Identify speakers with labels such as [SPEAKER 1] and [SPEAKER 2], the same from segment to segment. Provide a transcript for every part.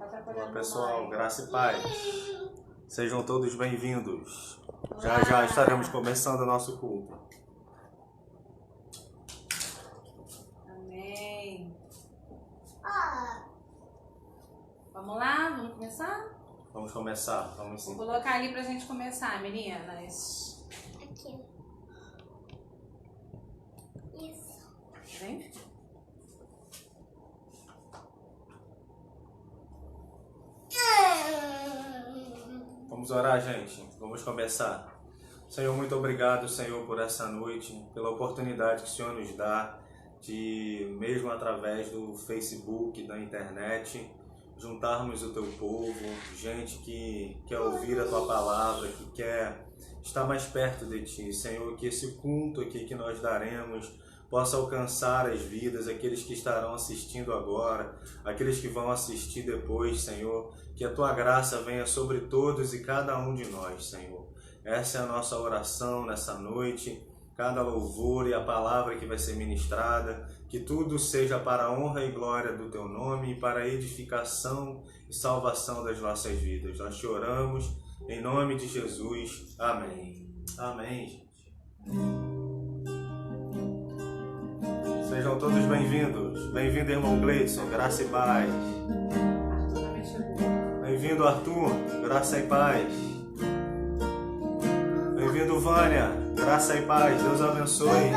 [SPEAKER 1] Olá pessoal, graça e paz. Sejam todos bem-vindos. Já estaremos começando o nosso culto.
[SPEAKER 2] Amém. Vamos lá? Vamos começar?
[SPEAKER 1] Vamos começar, vamos sim.
[SPEAKER 2] Vou colocar ali pra gente começar, meninas.
[SPEAKER 3] Aqui. Isso.
[SPEAKER 2] Vem.
[SPEAKER 1] Vamos orar, gente. Vamos começar. Senhor, muito obrigado, Senhor, por essa noite, pela oportunidade que o Senhor nos dá de, mesmo através do Facebook, da internet, juntarmos o Teu povo, gente que quer ouvir a Tua palavra, que quer estar mais perto de Ti. Senhor, que esse culto aqui que nós daremos possa alcançar as vidas, aqueles que estarão assistindo agora, aqueles que vão assistir depois, Senhor. Que a Tua graça venha sobre todos e cada um de nós, Senhor. Essa é a nossa oração nessa noite, cada louvor e a palavra que vai ser ministrada, que tudo seja para a honra e glória do Teu nome e para a edificação e salvação das nossas vidas. Nós te oramos em nome de Jesus. Amém. Amém, gente. Sejam todos bem-vindos. Bem-vindo, irmão Gleidson, graça e paz. Bem-vindo, Arthur, graça e paz. Bem-vindo, Vânia, graça e paz. Deus abençoe.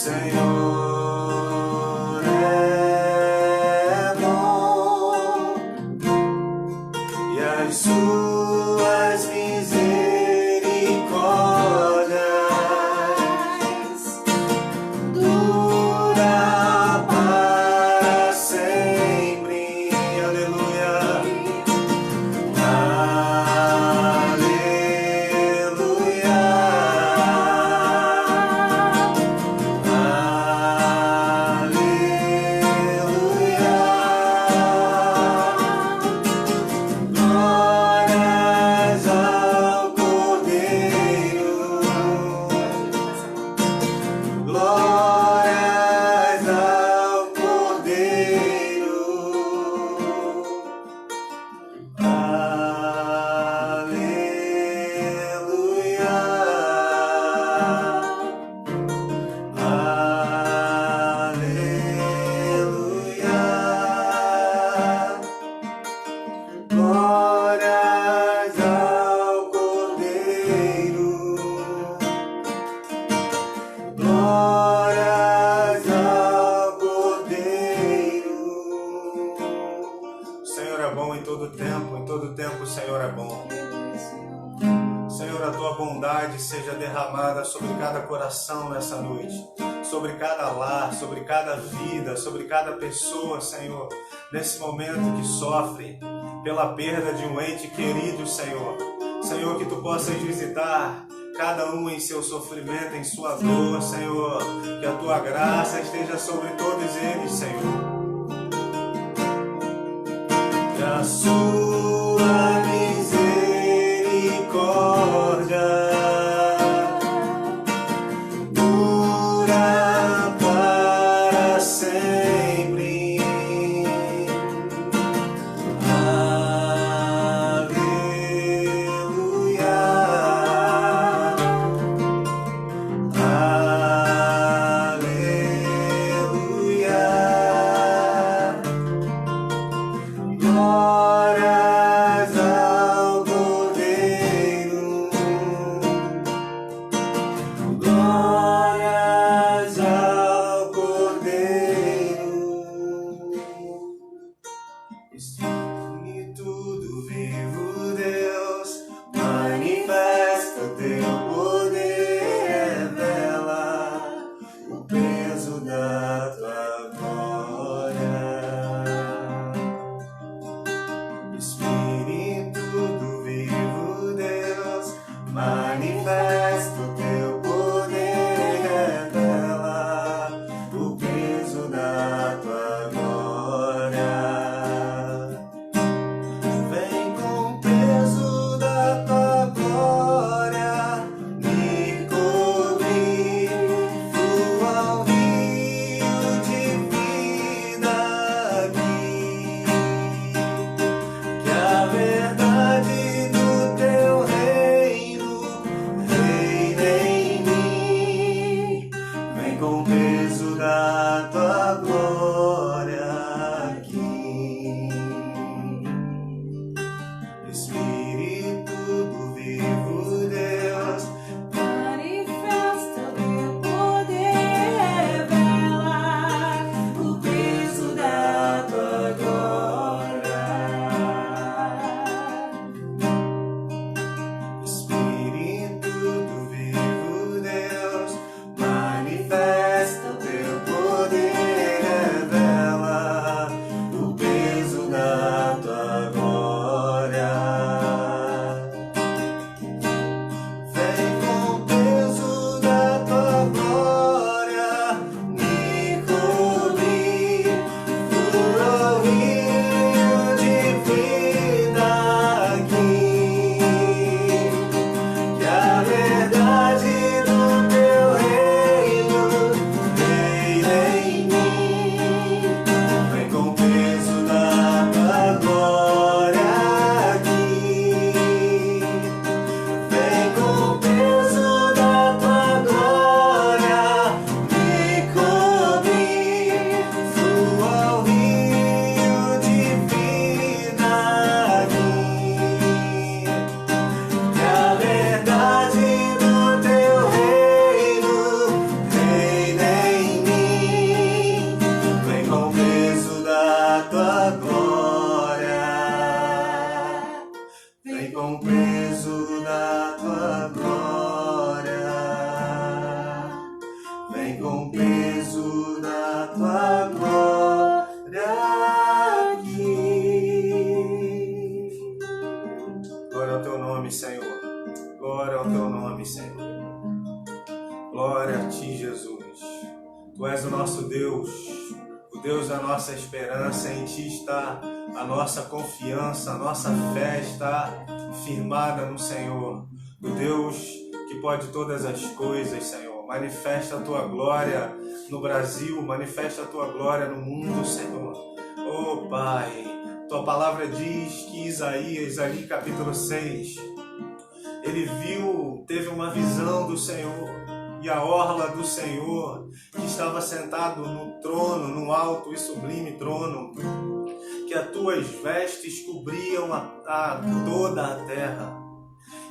[SPEAKER 1] Senhor derramada sobre cada coração nessa noite, sobre cada lar, sobre cada vida, sobre cada pessoa, Senhor, nesse momento que sofre pela perda de um ente querido, Senhor. Senhor, que Tu possas visitar cada um em seu sofrimento, em sua dor, Senhor. Que a Tua graça esteja sobre todos eles, Senhor. Que a Sua misericórdia dura para sempre. Glórias ao Cordeiro, glórias ao Cordeiro. Espírito do vivo Deus, manifesta o Teu poder, revela o peso da Tua glória. Espírito do vivo Deus, manifesta o Teu poder, revela o peso da Tua glória. Vem com o peso da Tua glória, me cobrir, flua o rio de vida aqui. Que a verdade do Teu reino reine em mim. Vem com o peso da Tua glória aqui. Espírito do vivo Deus,
[SPEAKER 2] Manifesta o Teu poder, revela o peso da Tua glória.
[SPEAKER 1] Espírito do vivo Deus, manifesta o Teu poder, revela o peso da Tua glória. Vem com o peso da Tua glória, me cobrir, flua o rio de vida aqui. Que a verdade do Teu reino reine em mim. Vem com o peso da Tua glória aqui. Vem com o peso da Tua glória, me cobrir, flua o rio de vida aqui. Que a verdade do Teu reino reine em mim. Vem com o peso da Tua glória. Vem com o peso da Tua glória. Vem com o peso da Tua glória aqui. Glória ao Teu nome, Senhor. Glória ao Teu nome, Senhor. Glória a Ti, Jesus. Tu és o nosso Deus, o Deus da nossa esperança. Em Ti está a nossa confiança, a nossa fé está firmada no Senhor. O Deus que pode todas as coisas, Senhor. Manifesta a Tua glória no Brasil, manifesta a Tua glória no mundo, Senhor. Oh, Pai, Tua palavra diz que Isaías, ali capítulo 6, ele teve uma visão do Senhor, e a orla do Senhor, que estava sentado no trono, no alto e sublime trono, que as Tuas vestes cobriam a toda a terra.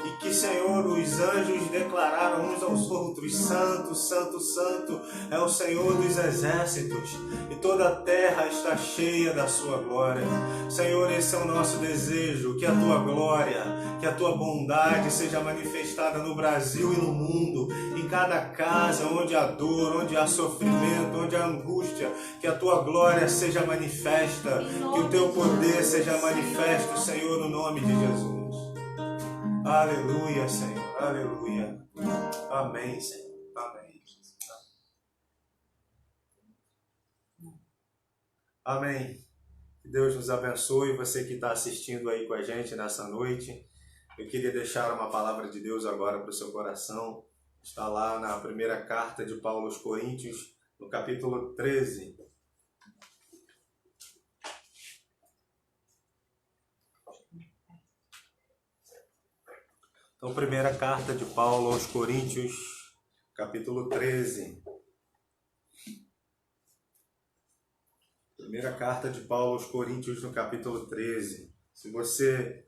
[SPEAKER 1] E que, Senhor, os anjos declararam uns aos outros: Santo, Santo, Santo é o Senhor dos exércitos, e toda a terra está cheia da sua glória. Senhor, esse é o nosso desejo, que a tua glória, que a tua bondade seja manifestada no Brasil e no mundo, em cada casa onde há dor, onde há sofrimento, onde há angústia, que a tua glória seja manifesta, que o teu poder seja manifesto, Senhor, no nome de Jesus. Aleluia, Senhor, aleluia. Amém, Senhor, amém. Amém. Que Deus nos abençoe. Você que está assistindo aí com a gente nessa noite, eu queria deixar uma palavra de Deus agora para o seu coração. Está lá na primeira carta de Paulo aos Coríntios, no capítulo 13. Então, primeira carta de Paulo aos Coríntios, capítulo 13. Primeira carta de Paulo aos Coríntios, no capítulo 13. Se você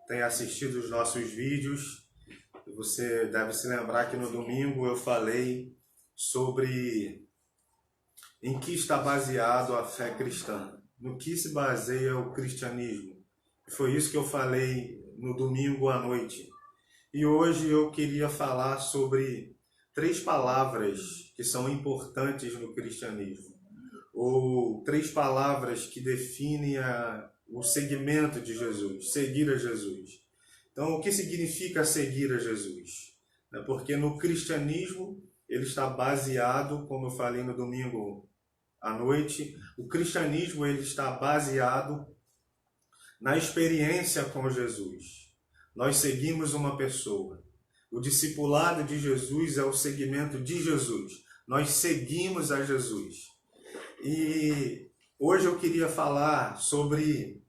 [SPEAKER 1] tem assistido os nossos vídeos, você deve se lembrar que no domingo eu falei sobre em que está baseado a fé cristã, no que se baseia o cristianismo. Foi isso que eu falei no domingo à noite. E hoje eu queria falar sobre 3 palavras que são importantes no cristianismo, ou 3 palavras que definem o segmento de Jesus, seguir a Jesus. Então, o que significa seguir a Jesus? Porque no cristianismo ele está baseado, como eu falei no domingo à noite, o cristianismo ele está baseado na experiência com Jesus. Nós seguimos uma pessoa. O discipulado de Jesus é o segmento de Jesus. Nós seguimos a Jesus. E hoje eu queria falar sobre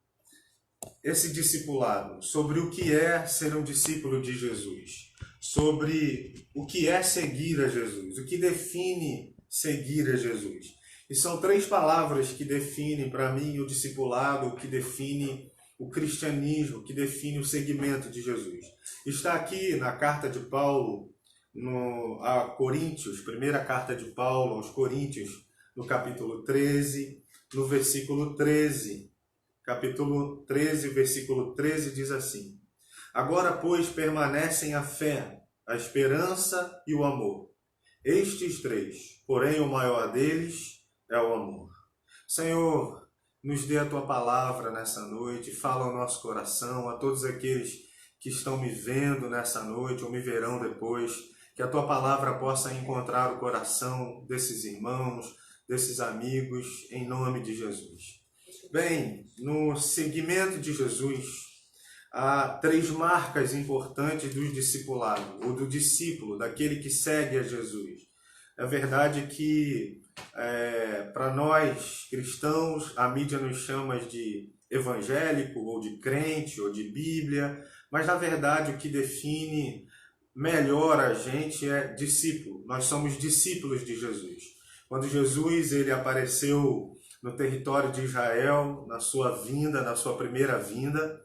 [SPEAKER 1] esse discipulado, sobre o que é ser um discípulo de Jesus, sobre o que é seguir a Jesus, o que define seguir a Jesus. E são 3 palavras que definem para mim o discipulado, o que define o cristianismo, que define o segmento de Jesus. Está aqui na carta de Paulo a Coríntios, primeira carta de Paulo aos Coríntios, no capítulo 13, no versículo 13. Capítulo 13, versículo 13 diz assim: Agora, pois, permanecem a fé, a esperança e o amor. Estes 3, porém o maior deles é o amor. Senhor, nos dê a tua palavra nessa noite, fala ao nosso coração, a todos aqueles que estão me vendo nessa noite ou me verão depois, que a tua palavra possa encontrar o coração desses irmãos, desses amigos, em nome de Jesus. Bem, no segmento de Jesus, há 3 marcas importantes do discipulado, ou do discípulo, daquele que segue a Jesus. É verdade que para nós cristãos a mídia nos chama de evangélico, ou de crente, ou de Bíblia, mas na verdade o que define melhor a gente é discípulo. Nós somos discípulos de Jesus. Quando Jesus ele apareceu no território de Israel, na sua vinda, na sua primeira vinda,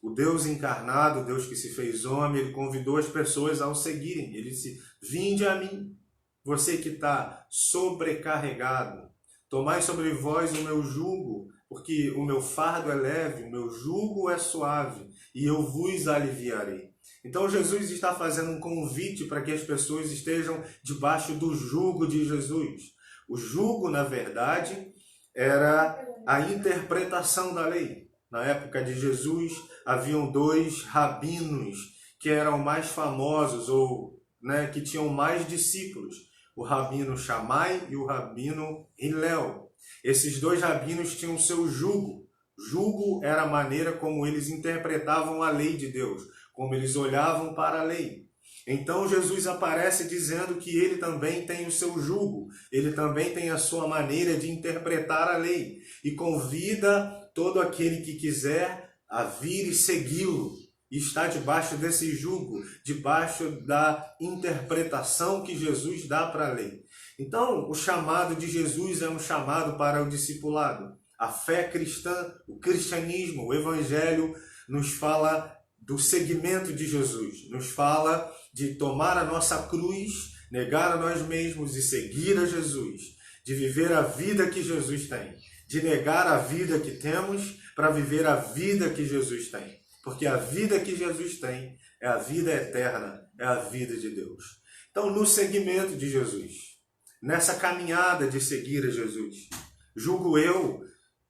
[SPEAKER 1] o Deus encarnado, o Deus que se fez homem, ele convidou as pessoas a o seguirem. Ele disse: vinde a mim, você que está sobrecarregado, tomai sobre vós o meu jugo, porque o meu fardo é leve, o meu jugo é suave, e eu vos aliviarei. Então Jesus está fazendo um convite para que as pessoas estejam debaixo do jugo de Jesus. O jugo, na verdade, era a interpretação da lei. Na época de Jesus, haviam 2 rabinos que eram mais famosos, ou que tinham mais discípulos. O rabino Shammai e o rabino Hillel. Esses 2 rabinos tinham seu jugo. Jugo era a maneira como eles interpretavam a lei de Deus, como eles olhavam para a lei. Então Jesus aparece dizendo que ele também tem o seu jugo, ele também tem a sua maneira de interpretar a lei, e convida todo aquele que quiser a vir e segui-lo, e está debaixo desse jugo, debaixo da interpretação que Jesus dá para a lei. Então, o chamado de Jesus é um chamado para o discipulado. A fé cristã, o cristianismo, o evangelho nos fala do seguimento de Jesus. Nos fala de tomar a nossa cruz, negar a nós mesmos e seguir a Jesus. De viver a vida que Jesus tem. De negar a vida que temos para viver a vida que Jesus tem. Porque a vida que Jesus tem é a vida eterna, é a vida de Deus. Então, no seguimento de Jesus, nessa caminhada de seguir a Jesus, julgo eu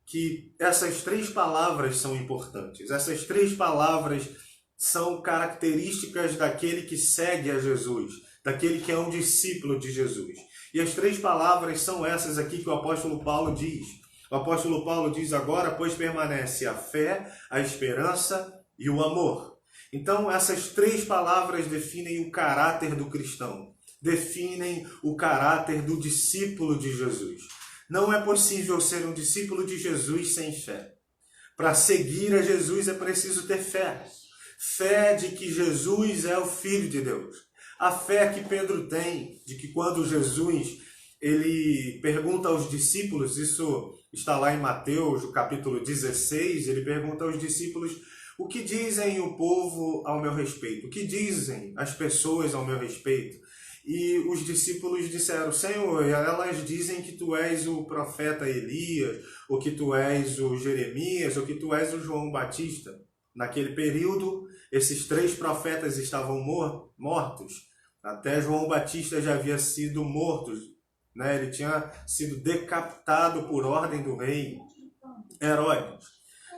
[SPEAKER 1] que essas 3 palavras são importantes. Essas 3 palavras são características daquele que segue a Jesus, daquele que é um discípulo de Jesus. E as 3 palavras são essas aqui que o apóstolo Paulo diz. O apóstolo Paulo diz agora, pois permanece a fé, a esperança e o amor. Então, essas 3 palavras definem o caráter do cristão, definem o caráter do discípulo de Jesus. Não é possível ser um discípulo de Jesus sem fé. Para seguir a Jesus é preciso ter fé. Fé de que Jesus é o Filho de Deus. A fé que Pedro tem, de que quando Jesus ele pergunta aos discípulos, isso está lá em Mateus, no capítulo 16, ele pergunta aos discípulos: o que dizem o povo ao meu respeito? O que dizem as pessoas ao meu respeito? E os discípulos disseram: Senhor, elas dizem que tu és o profeta Elias, ou que tu és o Jeremias, ou que tu és o João Batista. Naquele período, esses 3 profetas estavam mortos. Até João Batista já havia sido morto, né? Ele tinha sido decapitado por ordem do rei Herodes.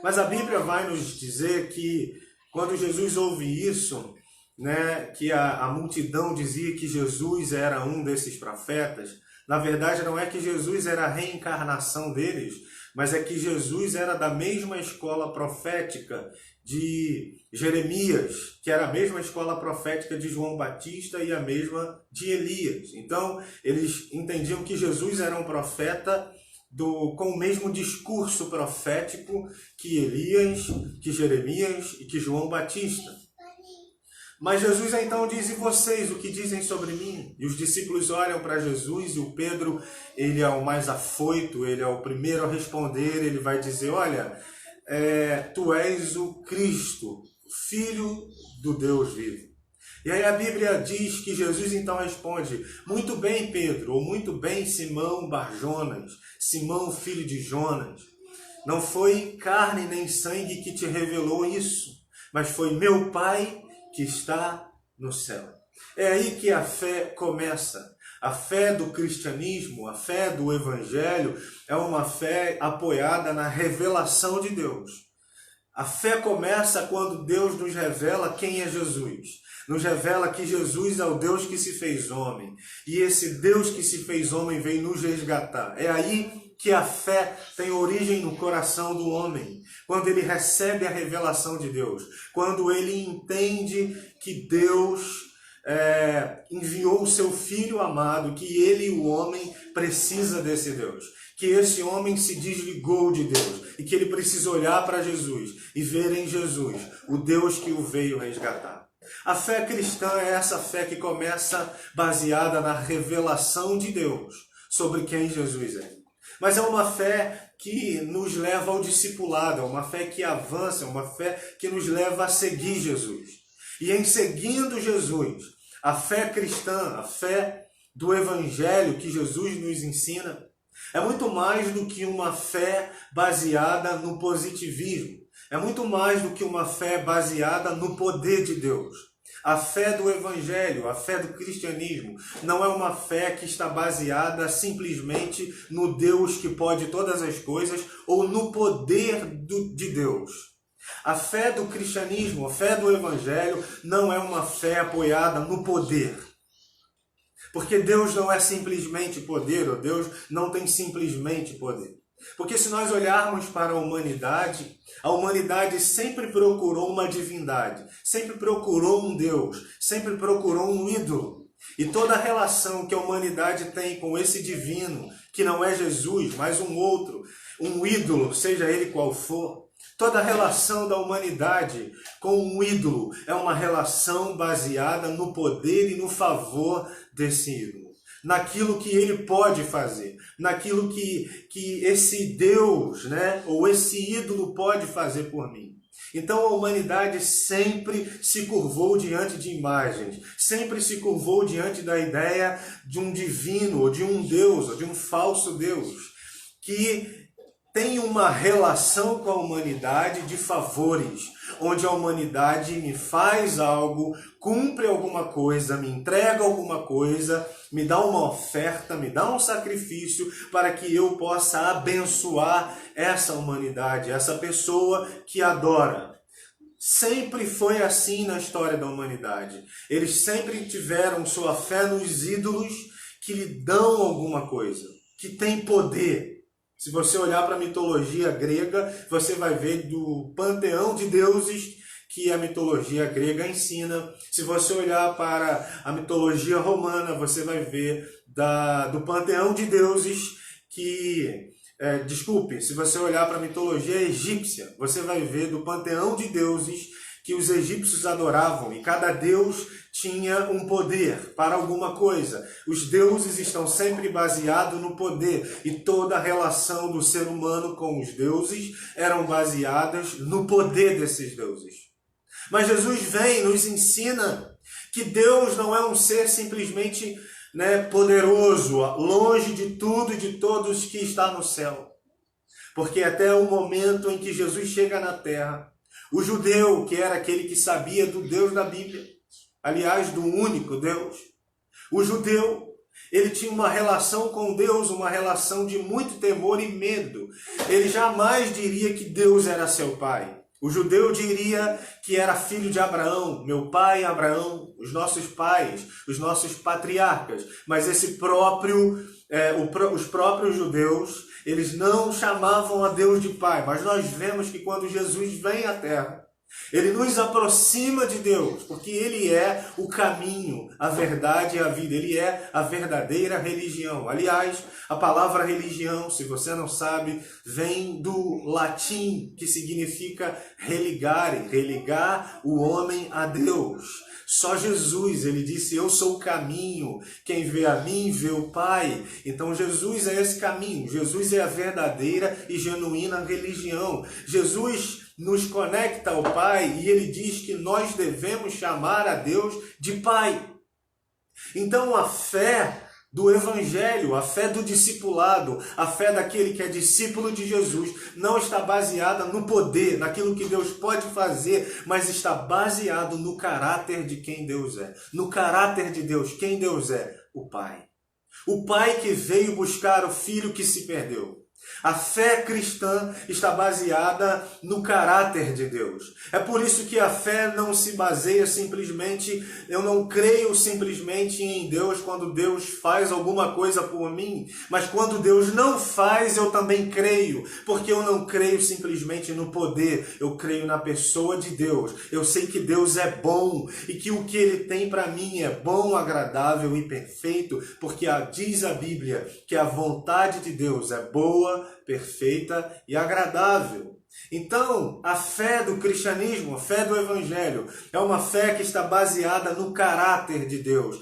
[SPEAKER 1] Mas a Bíblia vai nos dizer que quando Jesus ouve isso, né, que a multidão dizia que Jesus era um desses profetas, na verdade não é que Jesus era a reencarnação deles, mas é que Jesus era da mesma escola profética de Jeremias, que era a mesma escola profética de João Batista e a mesma de Elias. Então, eles entendiam que Jesus era um profeta com o mesmo discurso profético que Elias, que Jeremias e que João Batista. Mas Jesus então diz: e vocês, o que dizem sobre mim? E os discípulos olham para Jesus e o Pedro, ele é o mais afoito, ele é o primeiro a responder, ele vai dizer: olha, tu és o Cristo, Filho do Deus vivo. E aí a Bíblia diz que Jesus então responde: muito bem, Pedro, ou muito bem, Simão Barjonas, Simão filho de Jonas. Não foi carne nem sangue que te revelou isso, mas foi meu Pai que está no céu. É aí que a fé começa. A fé do cristianismo, a fé do evangelho, é uma fé apoiada na revelação de Deus. A fé começa quando Deus nos revela quem é Jesus. Nos revela que Jesus é o Deus que se fez homem. E esse Deus que se fez homem veio nos resgatar. É aí que a fé tem origem no coração do homem. Quando ele recebe a revelação de Deus. Quando ele entende que Deus enviou o seu Filho amado, que ele, o homem, precisa desse Deus. Que esse homem se desligou de Deus e que ele precisa olhar para Jesus e ver em Jesus o Deus que o veio resgatar. A fé cristã é essa fé que começa baseada na revelação de Deus sobre quem Jesus é. Mas é uma fé que nos leva ao discipulado, é uma fé que avança, é uma fé que nos leva a seguir Jesus. E em seguindo Jesus, a fé cristã, a fé do evangelho que Jesus nos ensina, é muito mais do que uma fé baseada no positivismo. É muito mais do que uma fé baseada no poder de Deus. A fé do evangelho, a fé do cristianismo, não é uma fé que está baseada simplesmente no Deus que pode todas as coisas ou no poder de Deus. A fé do cristianismo, a fé do evangelho, não é uma fé apoiada no poder. Porque Deus não é simplesmente poder, ou Deus não tem simplesmente poder. Porque se nós olharmos para a humanidade sempre procurou uma divindade, sempre procurou um Deus, sempre procurou um ídolo. E toda a relação que a humanidade tem com esse divino, que não é Jesus, mas um outro, um ídolo, seja ele qual for, toda a relação da humanidade com um ídolo é uma relação baseada no poder e no favor desse ídolo. Naquilo que ele pode fazer, naquilo que esse Deus, né, ou esse ídolo pode fazer por mim. Então a humanidade sempre se curvou diante de imagens, sempre se curvou diante da ideia de um divino, ou de um Deus, ou de um falso Deus, que tem uma relação com a humanidade de favores, onde a humanidade me faz algo, cumpre alguma coisa, me entrega alguma coisa, me dá uma oferta, me dá um sacrifício para que eu possa abençoar essa humanidade, essa pessoa que adora. Sempre foi assim na história da humanidade. Eles sempre tiveram sua fé nos ídolos que lhe dão alguma coisa, que tem poder. Se você olhar para a mitologia grega, você vai ver do panteão de deuses que a mitologia grega ensina. Se você olhar para a mitologia romana, você vai ver do panteão de deuses que... se você olhar para a mitologia egípcia, você vai ver do panteão de deuses que os egípcios adoravam, e cada deus tinha um poder para alguma coisa. Os deuses estão sempre baseados no poder, e toda a relação do ser humano com os deuses eram baseadas no poder desses deuses. Mas Jesus vem e nos ensina que Deus não é um ser simplesmente poderoso, longe de tudo e de todos que está no céu. Porque até o momento em que Jesus chega na terra, o judeu, que era aquele que sabia do Deus da Bíblia, aliás, do único Deus, o judeu, ele tinha uma relação com Deus, uma relação de muito temor e medo. Ele jamais diria que Deus era seu pai. O judeu diria que era filho de Abraão, meu pai Abraão, os nossos pais, os nossos patriarcas. Mas os próprios judeus, eles não chamavam a Deus de pai. Mas nós vemos que quando Jesus vem à terra, ele nos aproxima de Deus, porque ele é o caminho, a verdade e a vida. Ele é a verdadeira religião. Aliás, a palavra religião, se você não sabe, vem do latim, que significa religare, religar o homem a Deus. Só Jesus, ele disse, eu sou o caminho, quem vê a mim vê o Pai. Então Jesus é esse caminho, Jesus é a verdadeira e genuína religião. Jesus nos conecta ao Pai e ele diz que nós devemos chamar a Deus de Pai. Então a fé do Evangelho, a fé do discipulado, a fé daquele que é discípulo de Jesus, não está baseada no poder, naquilo que Deus pode fazer, mas está baseado no caráter de quem Deus é. No caráter de Deus, quem Deus é? O Pai. O Pai que veio buscar o filho que se perdeu. A fé cristã está baseada no caráter de Deus. É por isso que a fé não se baseia simplesmente, eu não creio simplesmente em Deus quando Deus faz alguma coisa por mim, mas quando Deus não faz, eu também creio, porque eu não creio simplesmente no poder, eu creio na pessoa de Deus. Eu sei que Deus é bom e que o que Ele tem para mim é bom, agradável e perfeito, porque diz a Bíblia que a vontade de Deus é boa, perfeita e agradável. Então, a fé do cristianismo, a fé do evangelho, é uma fé que está baseada no caráter de Deus,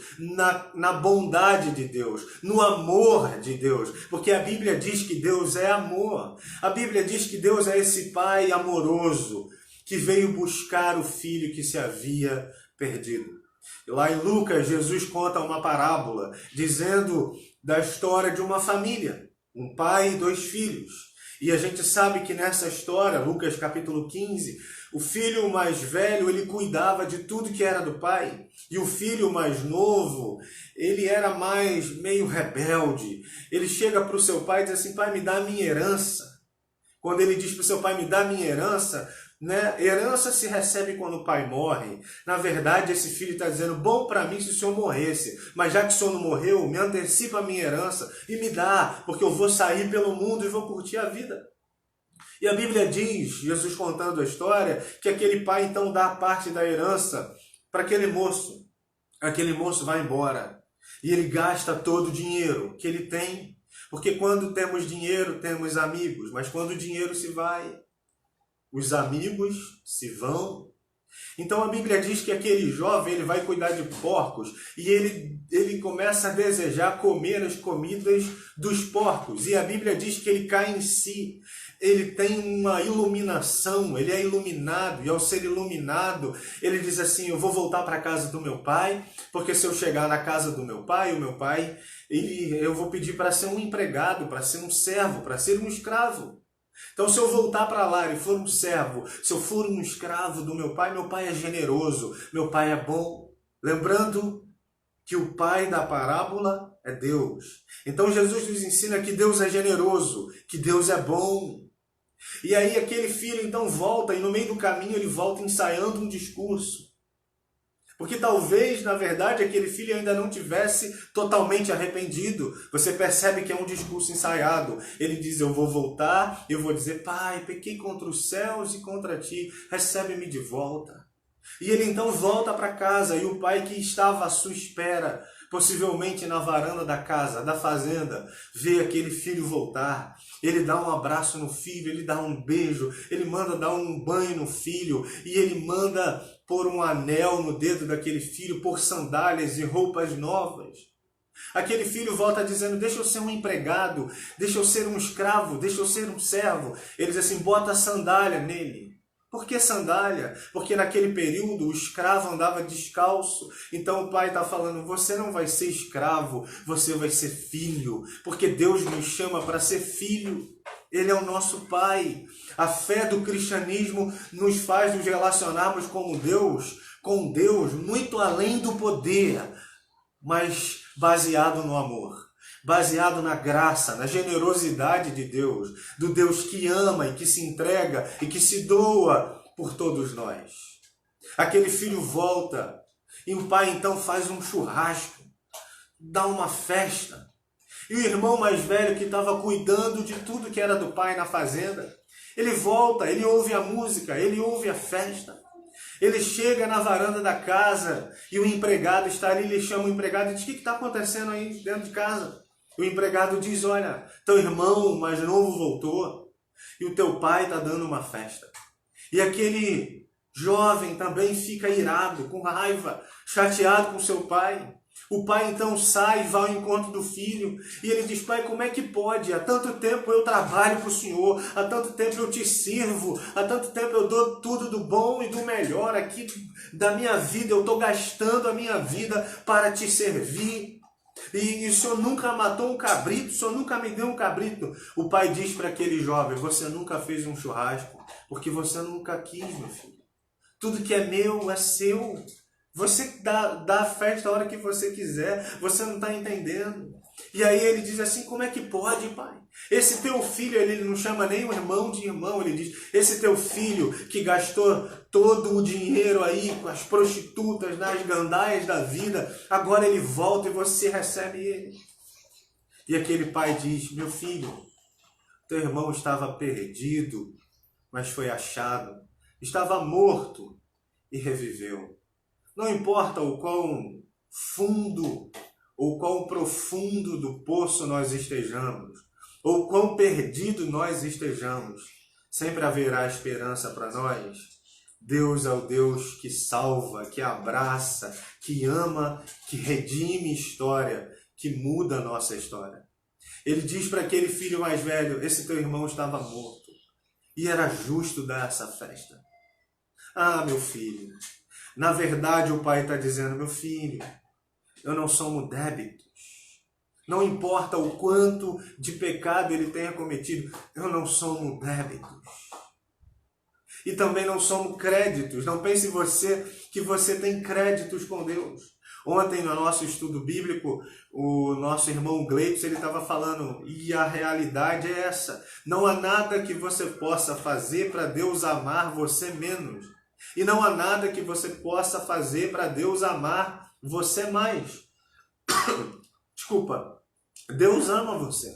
[SPEAKER 1] na bondade de Deus, no amor de Deus, porque a Bíblia diz que Deus é amor. A Bíblia diz que Deus é esse Pai amoroso que veio buscar o filho que se havia perdido. Lá em Lucas, Jesus conta uma parábola dizendo da história de uma família, um pai e 2 filhos. E a gente sabe que nessa história, Lucas capítulo 15, o filho mais velho, ele cuidava de tudo que era do pai. E o filho mais novo, ele era mais meio rebelde. Ele chega para o seu pai e diz assim, pai, me dá a minha herança. Quando ele diz para o seu pai, me dá a minha herança, herança se recebe quando o pai morre. Na verdade, esse filho está dizendo, bom para mim se o senhor morresse, mas já que o senhor não morreu, me antecipa a minha herança e me dá, porque eu vou sair pelo mundo e vou curtir a vida. E a Bíblia diz, Jesus contando a história, que aquele pai então dá parte da herança para aquele moço. Aquele moço vai embora e ele gasta todo o dinheiro que ele tem, porque quando temos dinheiro, temos amigos, mas quando o dinheiro se vai, os amigos se vão Então a Bíblia diz que aquele jovem ele vai cuidar de porcos e ele começa a desejar comer as comidas dos porcos. E a Bíblia diz que ele cai em si, ele tem uma iluminação, ele é iluminado, e ao ser iluminado, ele diz assim: eu vou voltar para a casa do meu pai, porque se eu chegar na casa do meu pai, eu vou pedir para ser um empregado, para ser um servo, para ser um escravo. Então, se eu voltar para lá e for um servo, se eu for um escravo do meu pai é generoso, meu pai é bom. Lembrando que o pai da parábola é Deus. Então, Jesus nos ensina que Deus é generoso, que Deus é bom. E aí aquele filho então volta, e no meio do caminho ele volta ensaiando um discurso. Porque talvez, na verdade, aquele filho ainda não tivesse totalmente arrependido. Você percebe que é um discurso ensaiado. Ele diz: eu vou voltar, eu vou dizer: pai, pequei contra os céus e contra ti, recebe-me de volta. E ele então volta para casa, e o pai que estava à sua espera, possivelmente na varanda da casa, da fazenda, vê aquele filho voltar. Ele dá um abraço no filho, ele dá um beijo, ele manda dar um banho no filho, e ele manda pôr um anel no dedo daquele filho, pôr sandálias e roupas novas. Aquele filho volta dizendo: deixa eu ser um empregado, deixa eu ser um escravo, deixa eu ser um servo. Ele diz assim: bota sandália nele. Por que sandália? Porque naquele período o escravo andava descalço. Então o pai está falando: você não vai ser escravo, você vai ser filho. Porque Deus nos chama para ser filho. Ele é o nosso pai. A fé do cristianismo nos faz nos relacionarmos com Deus, muito além do poder, mas baseado no amor. Baseado na graça, na generosidade de Deus, do Deus que ama e que se entrega e que se doa por todos nós. Aquele filho volta e o pai então faz um churrasco, dá uma festa. E o irmão mais velho que estava cuidando de tudo que era do pai na fazenda, ele volta, ele ouve a música, ele ouve a festa. Ele chega na varanda da casa e o empregado está ali, ele chama o empregado e diz: o que está acontecendo aí dentro de casa? O empregado diz: olha, teu irmão mais novo voltou e o teu pai está dando uma festa. E aquele jovem também fica irado, com raiva, chateado com seu pai. O pai então sai e vai ao encontro do filho e ele diz: pai, como é que pode? Há tanto tempo eu trabalho para o Senhor, há tanto tempo eu te sirvo, há tanto tempo eu dou tudo do bom e do melhor aqui da minha vida, eu estou gastando a minha vida para te servir. E o Senhor nunca matou um cabrito, o Senhor nunca me deu um cabrito. O pai diz para aquele jovem: você nunca fez um churrasco, porque você nunca quis, meu filho. Tudo que é meu é seu. Você dá a festa a hora que você quiser, você não está entendendo. E aí ele diz assim: como é que pode, pai? Esse teu filho, ele não chama nem o irmão de irmão, ele diz: esse teu filho que gastou todo o dinheiro aí com as prostitutas, nas gandaias da vida, agora ele volta e você recebe ele. E aquele pai diz: meu filho, teu irmão estava perdido, mas foi achado, estava morto e reviveu. Não importa o quão fundo ou quão profundo do poço nós estejamos, ou quão perdido nós estejamos, sempre haverá esperança para nós. Deus é o Deus que salva, que abraça, que ama, que redime história, que muda a nossa história. Ele diz para aquele filho mais velho: esse teu irmão estava morto e era justo dar essa festa. Ah, meu filho, na verdade o pai está dizendo: meu filho, eu não somo débitos. Não importa o quanto de pecado ele tenha cometido, eu não somo débitos. E também não somo créditos. Não pense você que você tem créditos com Deus. Ontem, no nosso estudo bíblico, o nosso irmão Gleitson, ele estava falando, e a realidade é essa: não há nada que você possa fazer para Deus amar você menos. E não há nada que você possa fazer para Deus amar você mais. Desculpa. Deus ama você.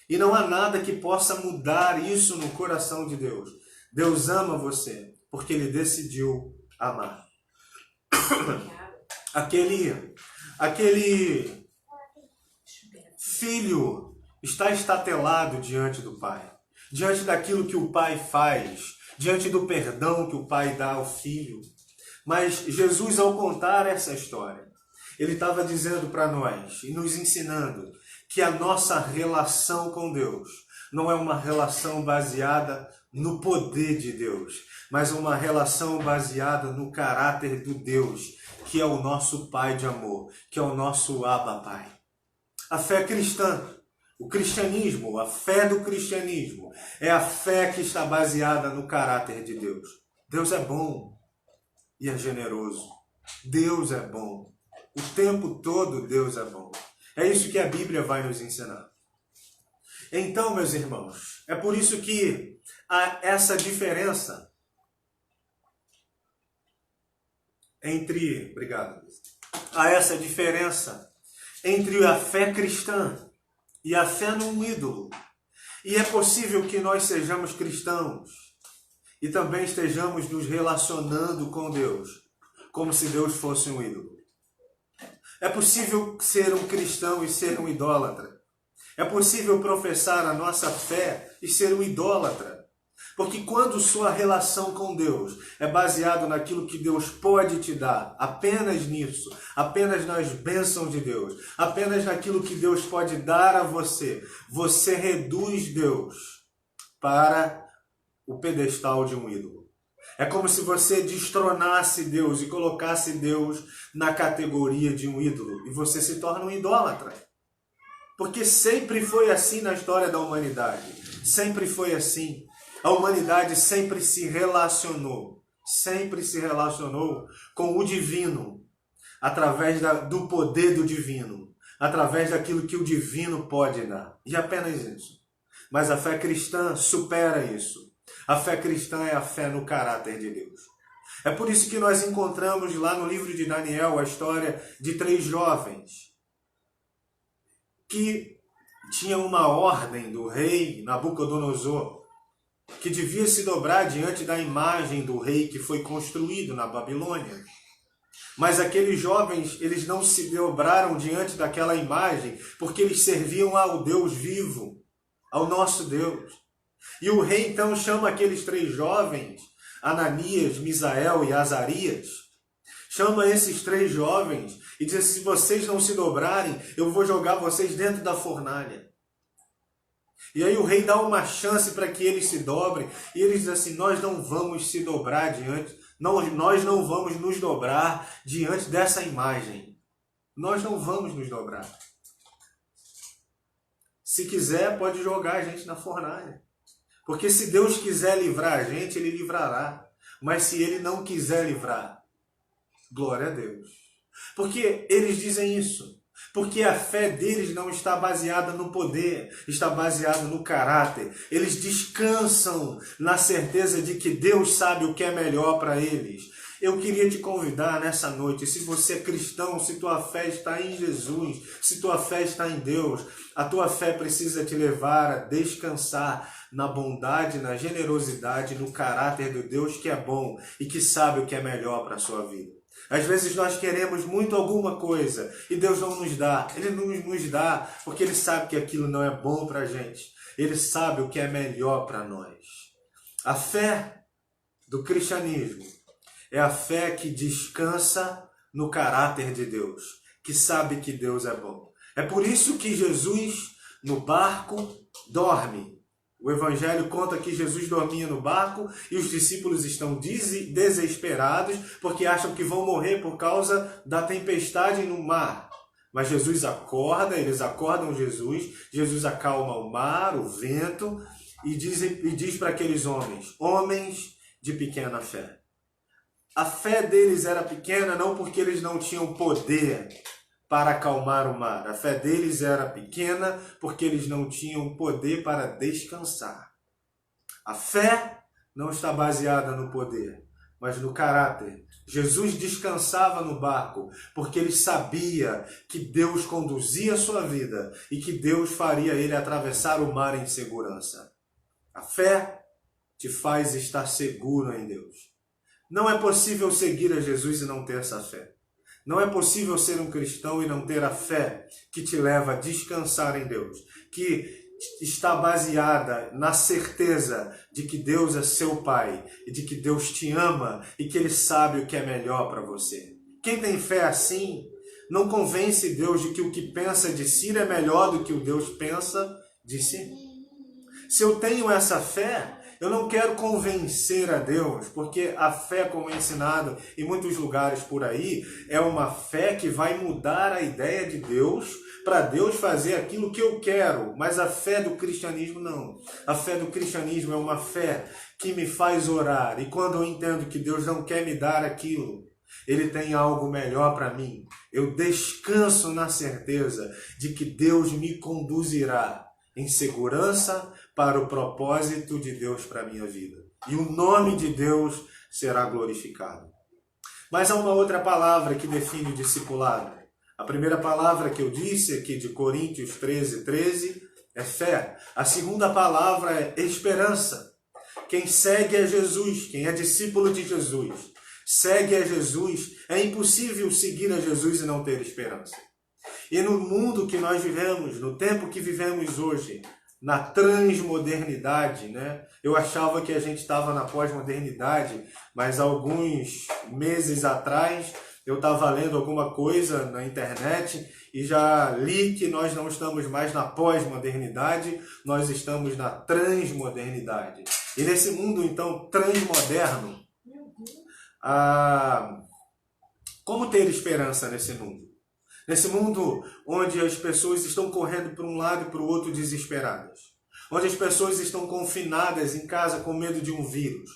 [SPEAKER 1] E não há nada que possa mudar isso no coração de Deus. Deus ama você porque Ele decidiu amar. Aquele filho está estatelado diante do pai. Diante daquilo que o pai faz. Diante do perdão que o pai dá ao filho. Mas Jesus, ao contar essa história, ele estava dizendo para nós e nos ensinando que a nossa relação com Deus não é uma relação baseada no poder de Deus, mas uma relação baseada no caráter do Deus, que é o nosso Pai de amor, que é o nosso Abba Pai. A fé cristã, o cristianismo, a fé do cristianismo, é a fé que está baseada no caráter de Deus. Deus é bom e é generoso. Deus é bom. O tempo todo Deus é bom. É isso que a Bíblia vai nos ensinar. Então, meus irmãos, é por isso que há essa diferença entre... Obrigado. Há essa diferença entre a fé cristã e a fé num ídolo. E é possível que nós sejamos cristãos e também estejamos nos relacionando com Deus, como se Deus fosse um ídolo. É possível ser um cristão e ser um idólatra. É possível professar a nossa fé e ser um idólatra. Porque quando sua relação com Deus é baseada naquilo que Deus pode te dar, apenas nisso, apenas nas bênçãos de Deus, apenas naquilo que Deus pode dar a você, você reduz Deus para o pedestal de um ídolo. É como se você destronasse Deus e colocasse Deus na categoria de um ídolo. E você se torna um idólatra. Porque sempre foi assim na história da humanidade. Sempre foi assim. A humanidade sempre se relacionou com o divino, através do poder do divino, através daquilo que o divino pode dar. E apenas isso. Mas a fé cristã supera isso. A fé cristã é a fé no caráter de Deus. É por isso que nós encontramos lá no livro de Daniel a história de 3 jovens que tinham uma ordem do rei Nabucodonosor, que devia se dobrar diante da imagem do rei que foi construído na Babilônia. Mas aqueles jovens, eles não se dobraram diante daquela imagem, porque eles serviam ao Deus vivo, ao nosso Deus. E o rei então chama aqueles 3 jovens, Ananias, Misael e Azarias, chama esses 3 jovens e diz: se vocês não se dobrarem, eu vou jogar vocês dentro da fornalha. E aí o rei dá uma chance para que eles se dobrem, e eles dizem assim: nós não vamos se dobrar nós não vamos nos dobrar diante dessa imagem. Nós não vamos nos dobrar. Se quiser, pode jogar a gente na fornalha. Porque se Deus quiser livrar a gente, Ele livrará. Mas se Ele não quiser livrar, glória a Deus. Porque eles dizem isso. Porque a fé deles não está baseada no poder, está baseada no caráter. Eles descansam na certeza de que Deus sabe o que é melhor para eles. Eu queria te convidar nessa noite, se você é cristão, se tua fé está em Jesus, se tua fé está em Deus, a tua fé precisa te levar a descansar na bondade, na generosidade, no caráter do Deus que é bom e que sabe o que é melhor para a sua vida. Às vezes nós queremos muito alguma coisa e Deus não nos dá. Ele não nos dá porque Ele sabe que aquilo não é bom para a gente. Ele sabe o que é melhor para nós. A fé do cristianismo é a fé que descansa no caráter de Deus, que sabe que Deus é bom. É por isso que Jesus no barco dorme. O Evangelho conta que Jesus dormia no barco e os discípulos estão desesperados porque acham que vão morrer por causa da tempestade no mar. Mas Jesus acorda, eles acordam Jesus, Jesus acalma o mar, o vento e diz para aqueles homens de pequena fé. A fé deles era pequena não porque eles não tinham poder para acalmar o mar. A fé deles era pequena porque eles não tinham poder para descansar. A fé não está baseada no poder, mas no caráter. Jesus descansava no barco porque ele sabia que Deus conduzia a sua vida e que Deus faria ele atravessar o mar em segurança. A fé te faz estar seguro em Deus. Não é possível seguir a Jesus e não ter essa fé. Não é possível ser um cristão e não ter a fé que te leva a descansar em Deus, que está baseada na certeza de que Deus é seu Pai e de que Deus te ama e que Ele sabe o que é melhor para você. Quem tem fé assim não convence Deus de que o que pensa de si é melhor do que o Deus pensa de si. Se eu tenho essa fé, eu não quero convencer a Deus, porque a fé, como é ensinado em muitos lugares por aí, é uma fé que vai mudar a ideia de Deus para Deus fazer aquilo que eu quero. Mas a fé do cristianismo não. A fé do cristianismo é uma fé que me faz orar. E quando eu entendo que Deus não quer me dar aquilo, Ele tem algo melhor para mim, eu descanso na certeza de que Deus me conduzirá em segurança para o propósito de Deus para a minha vida. E o nome de Deus será glorificado. Mas há uma outra palavra que define o discipulado. A primeira palavra que eu disse aqui de Coríntios 13:13 é fé. A segunda palavra é esperança. Quem segue a Jesus, quem é discípulo de Jesus, segue a Jesus, é impossível seguir a Jesus e não ter esperança. E no mundo que nós vivemos, no tempo que vivemos hoje, na transmodernidade, né? Eu achava que a gente estava na pós-modernidade, mas alguns meses atrás eu estava lendo alguma coisa na internet e já li que nós não estamos mais na pós-modernidade, nós estamos na transmodernidade. E nesse mundo, então, transmoderno, como ter esperança nesse mundo? Nesse mundo onde as pessoas estão correndo para um lado e para o outro desesperadas. Onde as pessoas estão confinadas em casa com medo de um vírus.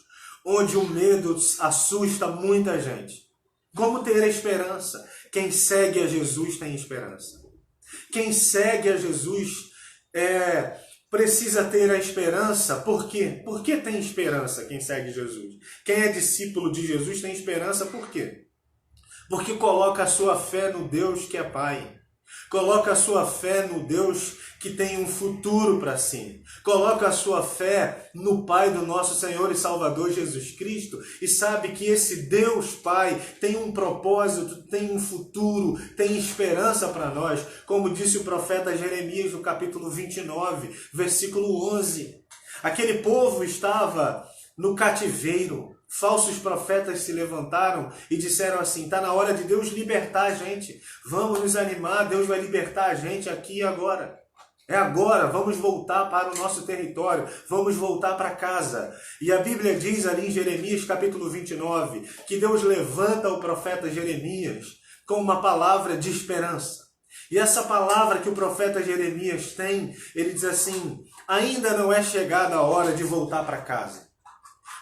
[SPEAKER 1] Onde o medo assusta muita gente. Como ter esperança? Quem segue a Jesus tem esperança. Quem segue a Jesus precisa ter a esperança. Por quê? Por que tem esperança quem segue Jesus? Quem é discípulo de Jesus tem esperança por quê? Porque coloca a sua fé no Deus que é Pai. Coloca a sua fé no Deus que tem um futuro para si. Coloca a sua fé no Pai do nosso Senhor e Salvador Jesus Cristo e sabe que esse Deus Pai tem um propósito, tem um futuro, tem esperança para nós. Como disse o profeta Jeremias no capítulo 29, versículo 11. Aquele povo estava no cativeiro. Falsos profetas se levantaram e disseram assim, está na hora de Deus libertar a gente. Vamos nos animar, Deus vai libertar a gente aqui e agora. É agora, vamos voltar para o nosso território, vamos voltar para casa. E a Bíblia diz ali em Jeremias capítulo 29, que Deus levanta o profeta Jeremias com uma palavra de esperança. E essa palavra que o profeta Jeremias tem, ele diz assim, ainda não é chegada a hora de voltar para casa.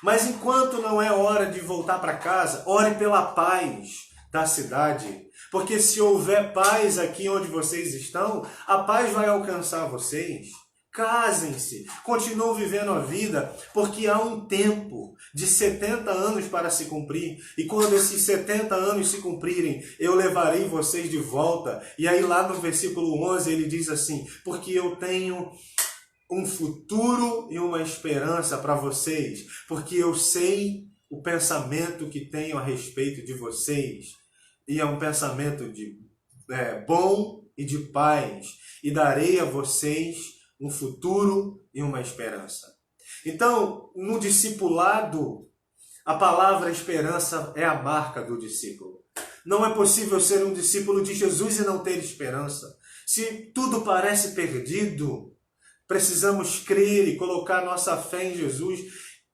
[SPEAKER 1] Mas enquanto não é hora de voltar para casa, ore pela paz da cidade. Porque se houver paz aqui onde vocês estão, a paz vai alcançar vocês. Casem-se, continuem vivendo a vida, porque há um tempo de 70 anos para se cumprir. E quando esses 70 anos se cumprirem, eu levarei vocês de volta. E aí lá no versículo 11 ele diz assim, porque eu tenho um futuro e uma esperança para vocês, porque eu sei o pensamento que tenho a respeito de vocês, e é um pensamento de bom e de paz, e darei a vocês um futuro e uma esperança. Então, no discipulado, a palavra esperança é a marca do discípulo. Não é possível ser um discípulo de Jesus e não ter esperança. Se tudo parece perdido, precisamos crer e colocar nossa fé em Jesus,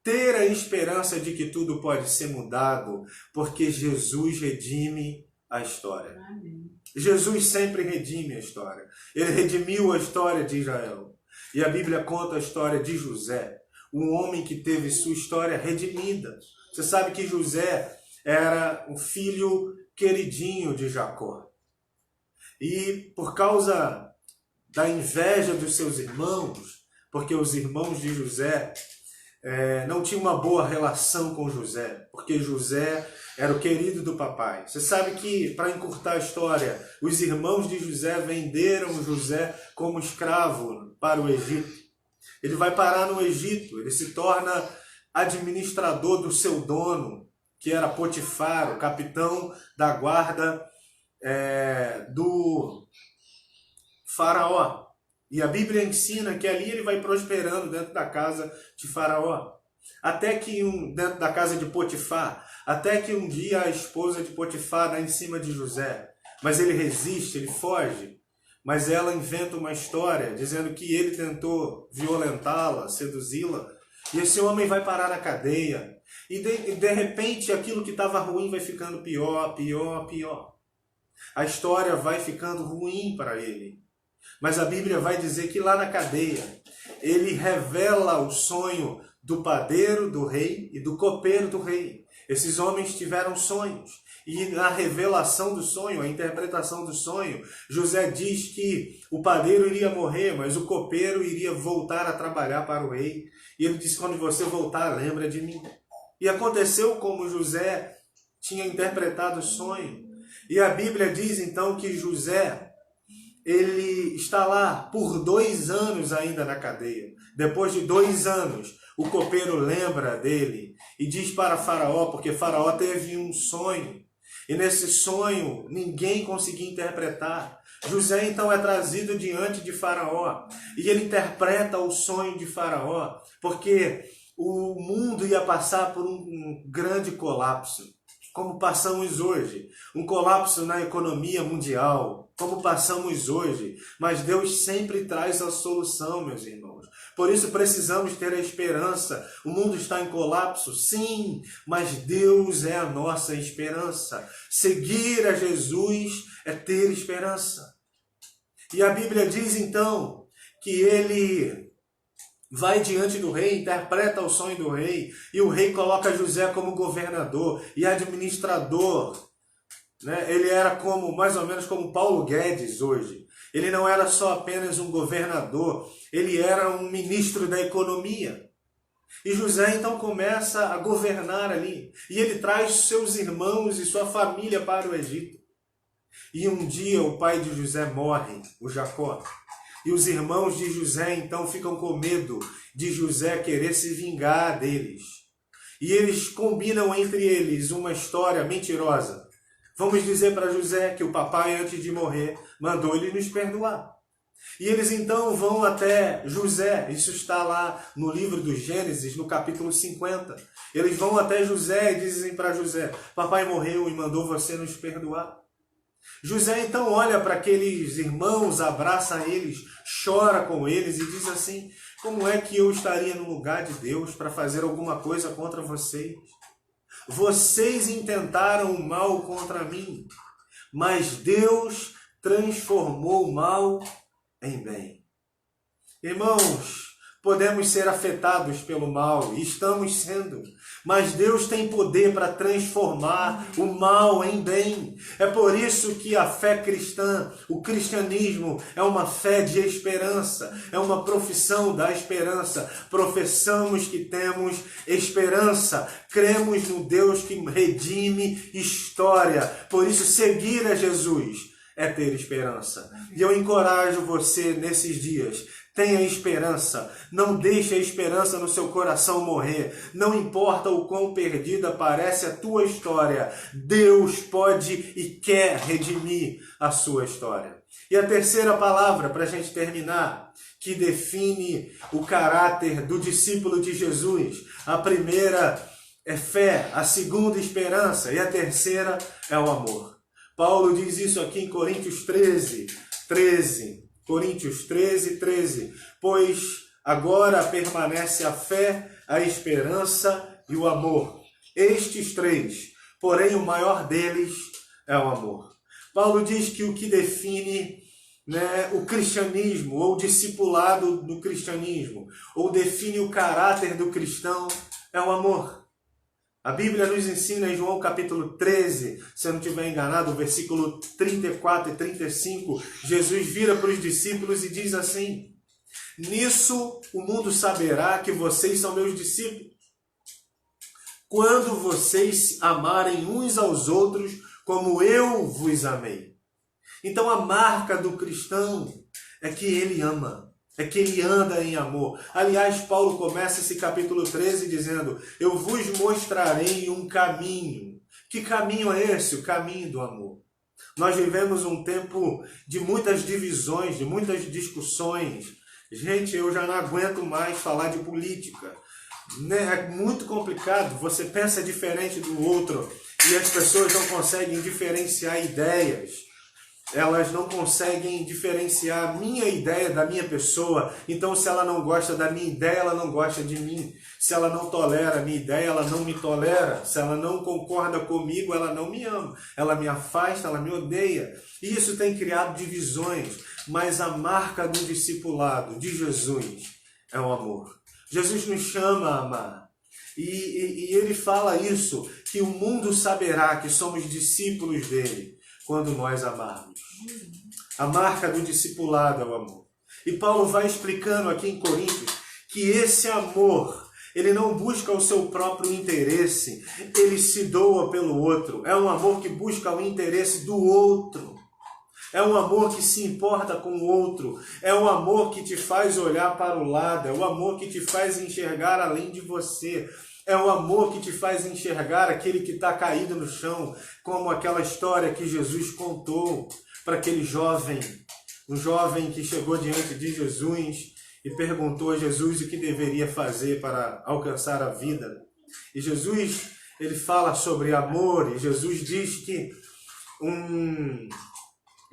[SPEAKER 1] ter a esperança de que tudo pode ser mudado, porque Jesus redime a história. Amém. Jesus sempre redime a história. Ele redimiu a história de Israel. E a Bíblia conta a história de José, um homem que teve sua história redimida. Você sabe que José era um filho queridinho de Jacó. E por causa da inveja dos seus irmãos, porque os irmãos de José não tinham uma boa relação com José, porque José era o querido do papai. Você sabe que, para encurtar a história, os irmãos de José venderam José como escravo para o Egito. Ele vai parar no Egito, ele se torna administrador do seu dono, que era Potifar, o capitão da guarda do Faraó. E a Bíblia ensina que ali ele vai prosperando dentro da casa de Faraó. Até que dentro da casa de Potifar, até que um dia a esposa de Potifar dá em cima de José. Mas ele resiste, ele foge. Mas ela inventa uma história dizendo que ele tentou violentá-la, seduzi-la. E esse homem vai parar na cadeia. E de repente aquilo que estava ruim vai ficando pior, pior, pior. A história vai ficando ruim para ele. Mas a Bíblia vai dizer que lá na cadeia, ele revela o sonho do padeiro do rei e do copeiro do rei. Esses homens tiveram sonhos. E na revelação do sonho, a interpretação do sonho, José diz que o padeiro iria morrer, mas o copeiro iria voltar a trabalhar para o rei. E ele disse, quando você voltar, lembra de mim. E aconteceu como José tinha interpretado o sonho. E a Bíblia diz então que José, ele está lá por 2 anos ainda na cadeia. Depois de 2 anos, o copeiro lembra dele e diz para Faraó, porque Faraó teve um sonho. E nesse sonho, ninguém conseguia interpretar. José então é trazido diante de Faraó. E ele interpreta o sonho de Faraó, porque o mundo ia passar por um grande colapso, como passamos hoje. Um colapso na economia mundial, como passamos hoje. Mas Deus sempre traz a solução, meus irmãos. Por isso precisamos ter a esperança. O mundo está em colapso, sim, mas Deus é a nossa esperança. Seguir a Jesus é ter esperança. E a Bíblia diz então que ele vai diante do rei, interpreta o sonho do rei, e o rei coloca José como governador e administrador. Ele era mais ou menos como Paulo Guedes hoje. Ele não era só apenas um governador, ele era um ministro da economia. E José então começa a governar ali. E ele traz seus irmãos e sua família para o Egito. E um dia o pai de José morre, o Jacó. E os irmãos de José então ficam com medo de José querer se vingar deles. E eles combinam entre eles uma história mentirosa. Vamos dizer para José que o papai, antes de morrer, mandou ele nos perdoar. E eles então vão até José, isso está lá no livro do Gênesis, no capítulo 50. Eles vão até José e dizem para José, papai morreu e mandou você nos perdoar. José então olha para aqueles irmãos, abraça eles, chora com eles e diz assim, como é que eu estaria no lugar de Deus para fazer alguma coisa contra vocês? Vocês intentaram o mal contra mim, mas Deus transformou o mal em bem. Irmãos, podemos ser afetados pelo mal, e estamos sendo, mas Deus tem poder para transformar o mal em bem. É por isso que a fé cristã, o cristianismo, é uma fé de esperança, é uma profissão da esperança. Professamos que temos esperança, cremos no Deus que redime história. Por isso, seguir a Jesus é ter esperança. E eu encorajo você nesses dias, tenha esperança, não deixe a esperança no seu coração morrer. Não importa o quão perdida parece a tua história, Deus pode e quer redimir a sua história. E a terceira palavra, para a gente terminar, que define o caráter do discípulo de Jesus. A primeira é fé, a segunda esperança e a terceira é o amor. Paulo diz isso aqui em Coríntios 13. Coríntios 13. Pois agora permanece a fé, a esperança e o amor. Estes 3, porém o maior deles é o amor. Paulo diz que o que define o cristianismo, ou o discipulado do cristianismo, ou define o caráter do cristão, é o amor. A Bíblia nos ensina em João capítulo 13, se eu não estiver enganado, versículo 34 e 35, Jesus vira para os discípulos e diz assim, nisso o mundo saberá que vocês são meus discípulos, quando vocês amarem uns aos outros como eu vos amei. Então a marca do cristão é que ele ama. É que ele anda em amor. Aliás, Paulo começa esse capítulo 13 dizendo, eu vos mostrarei um caminho. Que caminho é esse? O caminho do amor. Nós vivemos um tempo de muitas divisões, de muitas discussões. Gente, eu já não aguento mais falar de política. É muito complicado, você pensa diferente do outro e as pessoas não conseguem diferenciar ideias. Elas não conseguem diferenciar a minha ideia da minha pessoa. Então, se ela não gosta da minha ideia, ela não gosta de mim. Se ela não tolera a minha ideia, ela não me tolera. Se ela não concorda comigo, ela não me ama. Ela me afasta, ela me odeia. E isso tem criado divisões. Mas a marca do discipulado de Jesus é o amor. Jesus nos chama a amar. E ele fala isso, que o mundo saberá que somos discípulos dele quando nós amarmos. A marca do discipulado é o amor. E Paulo vai explicando aqui em Coríntios que esse amor, ele não busca o seu próprio interesse, ele se doa pelo outro. É um amor que busca o interesse do outro. É um amor que se importa com o outro. É um amor que te faz olhar para o lado. É um amor que te faz enxergar além de você. É um amor que te faz enxergar aquele que está caído no chão, como aquela história que Jesus contou para aquele jovem, um jovem que chegou diante de Jesus e perguntou a Jesus o que deveria fazer para alcançar a vida. E Jesus, ele fala sobre amor, e Jesus diz que um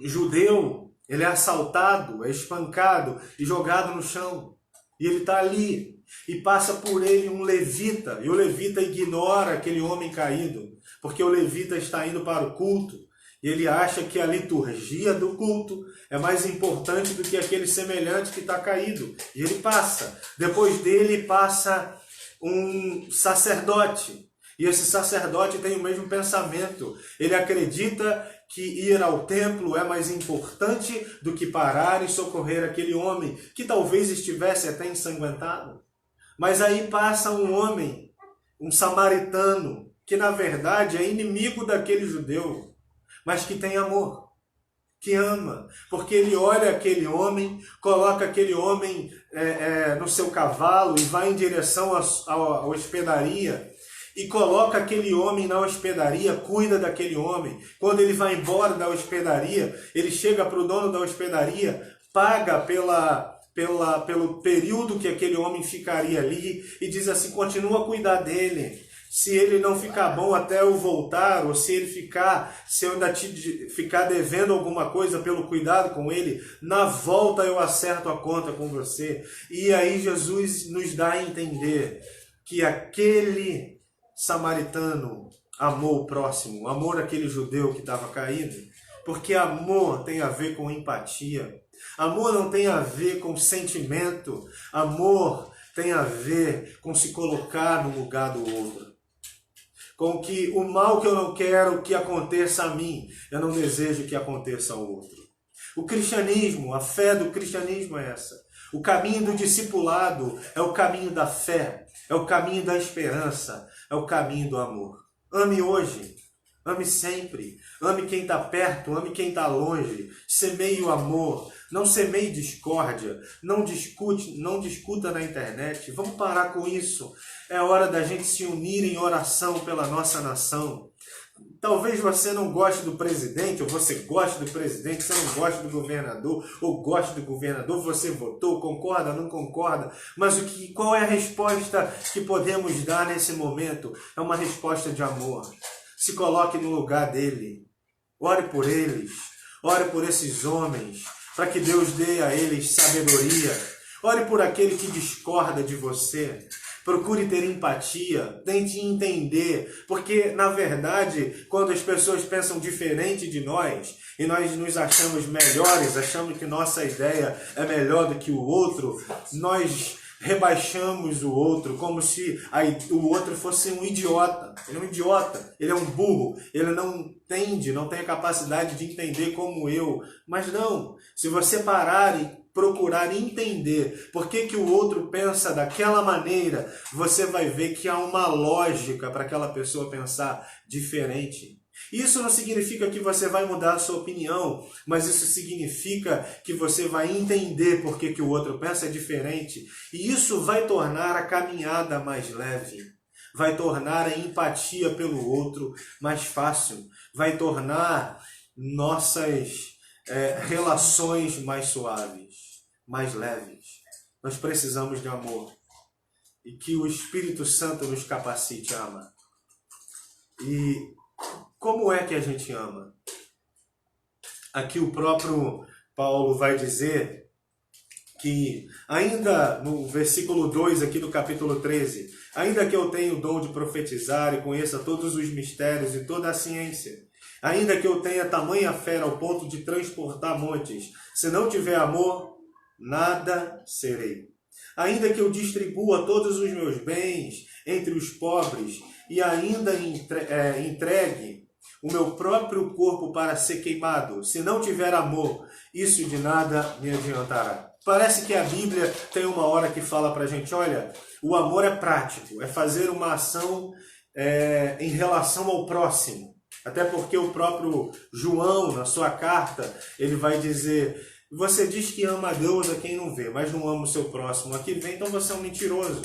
[SPEAKER 1] judeu, ele é assaltado, é espancado e jogado no chão. E ele está ali. E passa por ele um levita, e o levita ignora aquele homem caído, porque o levita está indo para o culto, e ele acha que a liturgia do culto é mais importante do que aquele semelhante que está caído. E ele passa. Depois dele passa um sacerdote, e esse sacerdote tem o mesmo pensamento. Ele acredita que ir ao templo é mais importante do que parar e socorrer aquele homem, que talvez estivesse até ensanguentado. Mas aí passa um homem, um samaritano, que na verdade é inimigo daquele judeu, mas que tem amor, que ama, porque ele olha aquele homem, coloca aquele homem no seu cavalo e vai em direção à hospedaria, e coloca aquele homem na hospedaria, cuida daquele homem. Quando ele vai embora da hospedaria, ele chega para o dono da hospedaria, paga pelo período que aquele homem ficaria ali e diz assim: continua a cuidar dele. Se ele não ficar bom até eu voltar, ou se eu ainda te ficar devendo alguma coisa pelo cuidado com ele, na volta eu acerto a conta com você. E aí Jesus nos dá a entender que aquele samaritano amou o próximo, amou aquele judeu que estava caído, porque amor tem a ver com empatia. Amor não tem a ver com sentimento. Amor tem a ver com se colocar no lugar do outro. Com que o mal que eu não quero que aconteça a mim, eu não desejo que aconteça ao outro. O cristianismo, a fé do cristianismo é essa. O caminho do discipulado é o caminho da fé, é o caminho da esperança, é o caminho do amor. Ame hoje. Ame sempre, ame quem está perto, ame quem está longe, semeie o amor, não semeie discórdia, não discuta na internet. Vamos parar com isso. É hora da gente se unir em oração pela nossa nação. Talvez você não goste do presidente, ou você goste do presidente, você não goste do governador, ou goste do governador, você votou, concorda, não concorda, mas qual é a resposta que podemos dar nesse momento? É uma resposta de amor. Se coloque no lugar dele. Ore por eles. Ore por esses homens, para que Deus dê a eles sabedoria. Ore por aquele que discorda de você. Procure ter empatia. Tente entender. Porque, na verdade, quando as pessoas pensam diferente de nós, e nós nos achamos melhores, achamos que nossa ideia é melhor do que o outro, nós rebaixamos o outro como se o outro fosse um idiota. Ele é um idiota, ele é um burro, ele não tem a capacidade de entender como eu. Mas não, se você parar e procurar entender por que o outro pensa daquela maneira, você vai ver que há uma lógica para aquela pessoa pensar diferente. Isso não significa que você vai mudar a sua opinião, mas isso significa que você vai entender por que o outro pensa diferente. E isso vai tornar a caminhada mais leve, vai tornar a empatia pelo outro mais fácil, vai tornar nossas relações mais suaves, mais leves. Nós precisamos de amor. E que o Espírito Santo nos capacite a amar. E como é que a gente ama? Aqui o próprio Paulo vai dizer que, ainda no versículo 2 aqui do capítulo 13, ainda que eu tenha o dom de profetizar e conheça todos os mistérios e toda a ciência, ainda que eu tenha tamanha fé ao ponto de transportar montes, se não tiver amor, nada serei. Ainda que eu distribua todos os meus bens entre os pobres e ainda entregue o meu próprio corpo para ser queimado, se não tiver amor, isso de nada me adiantará. Parece que a Bíblia tem uma hora que fala para a gente, olha, o amor é prático, é fazer uma ação em relação ao próximo. Até porque o próprio João, na sua carta, ele vai dizer, você diz que ama a Deus a quem não vê, mas não ama o seu próximo a quem vê, então você é um mentiroso.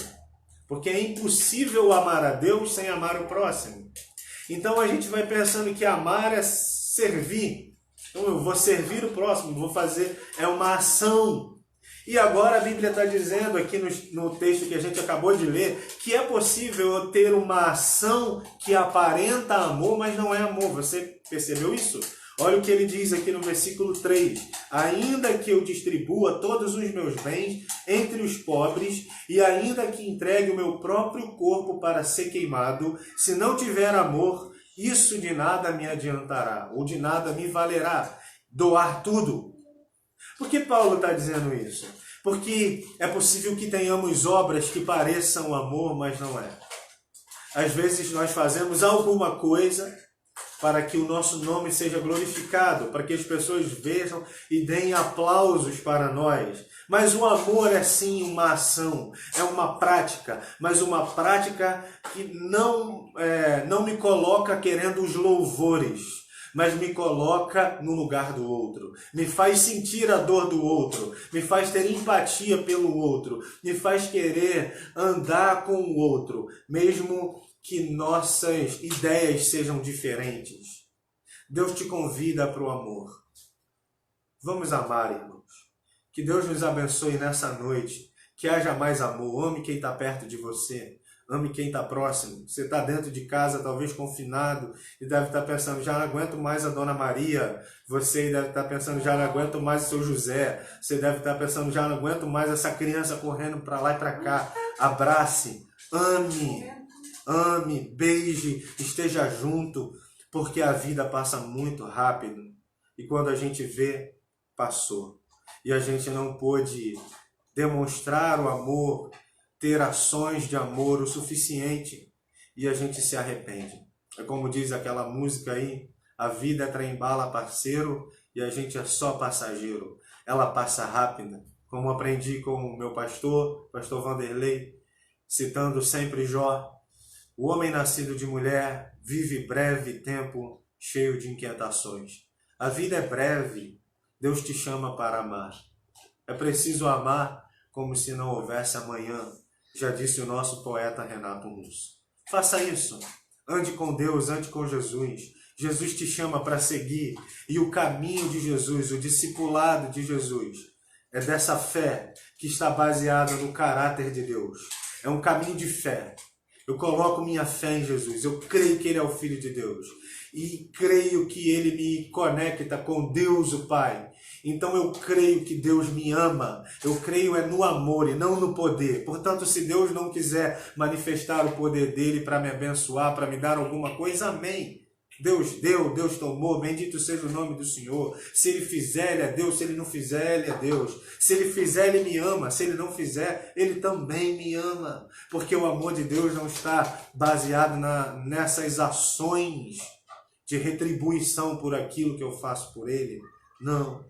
[SPEAKER 1] Porque é impossível amar a Deus sem amar o próximo. Então a gente vai pensando que amar é servir. Então eu vou servir o próximo, vou fazer, é uma ação. E agora a Bíblia está dizendo aqui no texto que a gente acabou de ler, que é possível eu ter uma ação que aparenta amor, mas não é amor. Você percebeu isso? Olha o que ele diz aqui no versículo 3. Ainda que eu distribua todos os meus bens entre os pobres e ainda que entregue o meu próprio corpo para ser queimado, se não tiver amor, isso de nada me adiantará, ou de nada me valerá. Doar tudo. Por que Paulo está dizendo isso? Porque é possível que tenhamos obras que pareçam amor, mas não é. Às vezes nós fazemos alguma coisa para que o nosso nome seja glorificado, para que as pessoas vejam e deem aplausos para nós. Mas o amor é sim uma ação, é uma prática, mas uma prática que não me coloca querendo os louvores, mas me coloca no lugar do outro, me faz sentir a dor do outro, me faz ter empatia pelo outro, me faz querer andar com o outro, mesmo que nossas ideias sejam diferentes. Deus te convida para o amor. Vamos amar, irmãos. Que Deus nos abençoe nessa noite. Que haja mais amor. Ame quem está perto de você. Ame quem está próximo. Você está dentro de casa, talvez confinado, e deve estar pensando, já não aguento mais a Dona Maria. Você deve estar pensando, já não aguento mais o seu José. Você deve estar pensando, já não aguento mais essa criança correndo para lá e para cá. Abrace. Ame, beije, esteja junto, porque a vida passa muito rápido. E quando a gente vê, passou. E a gente não pôde demonstrar o amor, ter ações de amor o suficiente. E a gente se arrepende. É como diz aquela música aí, a vida é trem-bala, parceiro, e a gente é só passageiro. Ela passa rápida. Como aprendi com o meu pastor Vanderlei, citando sempre Jó, o homem nascido de mulher vive breve tempo cheio de inquietações. A vida é breve, Deus te chama para amar. É preciso amar como se não houvesse amanhã, já disse o nosso poeta Renato Russo. Faça isso, ande com Deus, ande com Jesus. Jesus te chama para seguir e o caminho de Jesus, o discipulado de Jesus, é dessa fé que está baseada no caráter de Deus. É um caminho de fé. Eu coloco minha fé em Jesus, eu creio que Ele é o Filho de Deus e creio que Ele me conecta com Deus o Pai. Então eu creio que Deus me ama, eu creio no amor e não no poder. Portanto, se Deus não quiser manifestar o poder dEle para me abençoar, para me dar alguma coisa, amém. Deus deu, Deus tomou, bendito seja o nome do Senhor. Se Ele fizer, Ele é Deus, se Ele não fizer, Ele é Deus. Se Ele fizer, Ele me ama, se Ele não fizer, Ele também me ama. Porque o amor de Deus não está baseado nessas ações de retribuição por aquilo que eu faço por Ele. Não.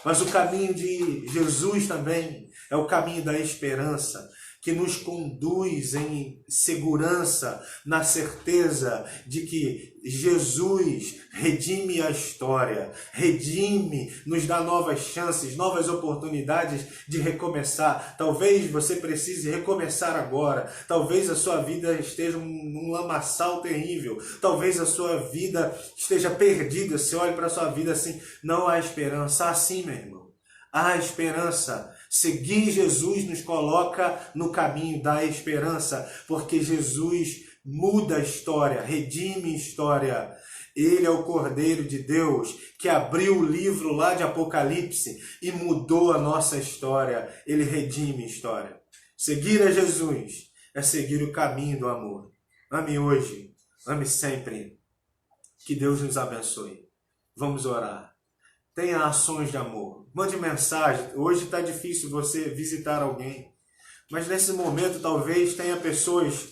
[SPEAKER 1] Mas o caminho de Jesus também é o caminho da esperança, que nos conduz em segurança, na certeza de que Jesus redime a história, redime, nos dá novas chances, novas oportunidades de recomeçar. Talvez você precise recomeçar agora, talvez a sua vida esteja num lamaçal terrível, talvez a sua vida esteja perdida. Você olha para a sua vida assim, não há esperança. Assim, meu irmão, há esperança. Seguir Jesus nos coloca no caminho da esperança, porque Jesus muda a história, redime a história. Ele é o Cordeiro de Deus que abriu o livro lá de Apocalipse e mudou a nossa história. Ele redime a história. Seguir a Jesus é seguir o caminho do amor. Ame hoje, ame sempre. Que Deus nos abençoe. Vamos orar. Tenha ações de amor. Mande mensagem. Hoje está difícil você visitar alguém. Mas nesse momento talvez tenha pessoas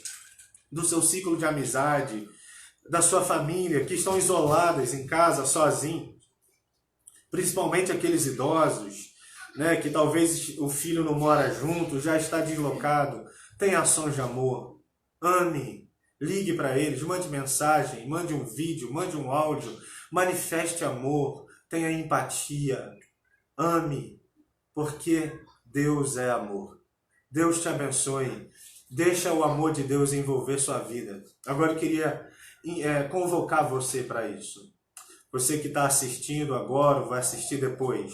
[SPEAKER 1] do seu ciclo de amizade, da sua família, que estão isoladas em casa, sozinhos. Principalmente aqueles idosos, né, que talvez o filho não mora junto, já está deslocado. Tenha ações de amor. Ame. Ligue para eles. Mande mensagem. Mande um vídeo. Mande um áudio. Manifeste amor. Tenha empatia, ame, porque Deus é amor. Deus te abençoe. Deixa o amor de Deus envolver sua vida. Agora eu queria convocar você para isso. Você que está assistindo agora ou vai assistir depois.